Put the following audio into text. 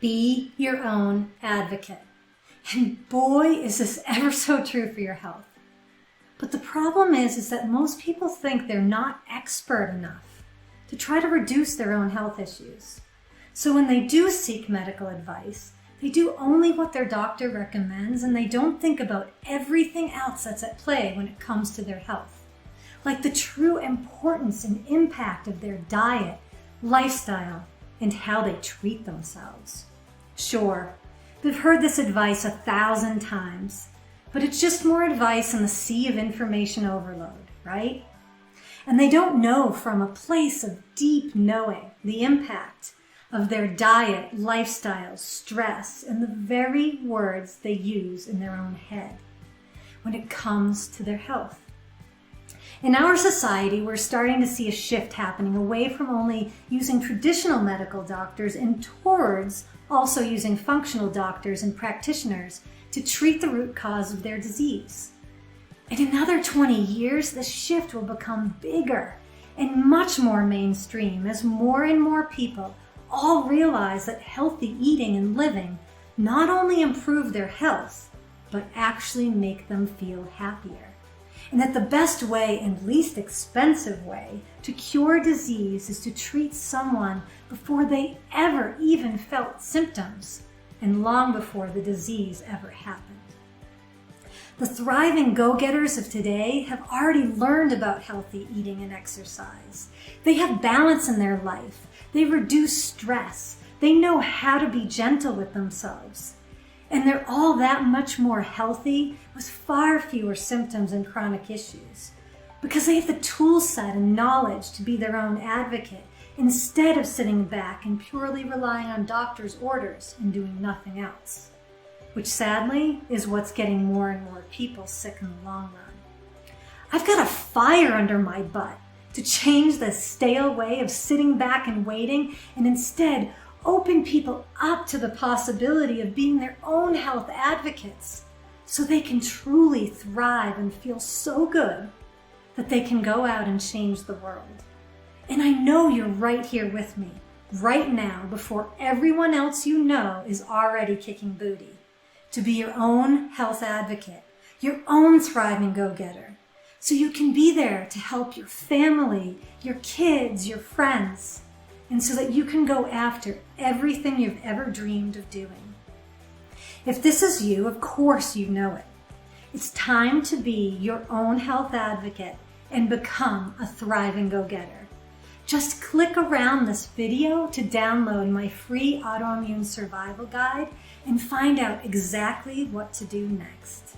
Be your own advocate. And boy, is this ever so true for your health. But the problem is that most people think they're not expert enough to try to reduce their own health issues. So when they do seek medical advice, they do only what their doctor recommends, and they don't think about everything else that's at play when it comes to their health, like the true importance and impact of their diet, lifestyle, and how they treat themselves. Sure, they've heard this advice 1,000 times, but it's just more advice in the sea of information overload, right? And they don't know from a place of deep knowing the impact of their diet, lifestyle, stress, and the very words they use in their own head when it comes to their health. In our society, we're starting to see a shift happening away from only using traditional medical doctors and towards also using functional doctors and practitioners to treat the root cause of their disease. In another 20 years, this shift will become bigger and much more mainstream as more and more people all realize that healthy eating and living not only improve their health, but actually make them feel happier. And that the best way and least expensive way to cure disease is to treat someone before they ever even felt symptoms and long before the disease ever happened. The thriving go-getters of today have already learned about healthy eating and exercise. They have balance in their life. They reduce stress. They know how to be gentle with themselves. And they're all that much more healthy with far fewer symptoms and chronic issues because they have the tool set and knowledge to be their own advocate instead of sitting back and purely relying on doctors' orders and doing nothing else, which sadly is what's getting more and more people sick in the long run. I've got a fire under my butt to change the stale way of sitting back and waiting and instead open people up to the possibility of being their own health advocates so they can truly thrive and feel so good that they can go out and change the world. And I know you're right here with me, right now, before everyone else you know is already kicking booty, to be your own health advocate, your own thriving go-getter, so you can be there to help your family, your kids, your friends, and so that you can go after everything you've ever dreamed of doing. If this is you, of course you know it. It's time to be your own health advocate and become a thriving go-getter. Just click around this video to download my free Autoimmune Survival Guide and find out exactly what to do next.